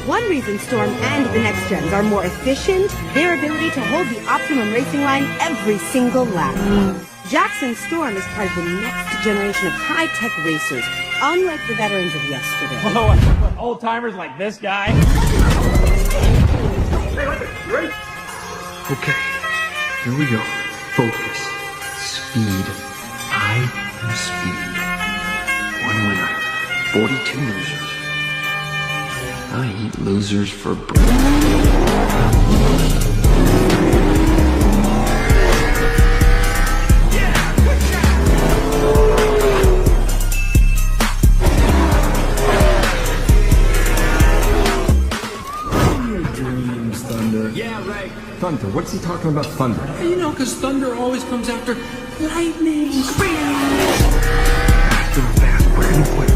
One reason Storm and the Next Gens are more efficient, their ability to hold the optimum racing line every single lap. Jackson Storm is part of the next generation of high-tech racers, unlike the veterans of yesterday. Whoa, old-timers like this guy? Okay, here we go. Focus. Speed. I am speed. One winner. 42 losers. I eat losers for breakfast. Thunder. Yeah, right. Thunder. What's he talking about thunder? You know, because thunder always comes after lightning. Go fast. We're gonna quit.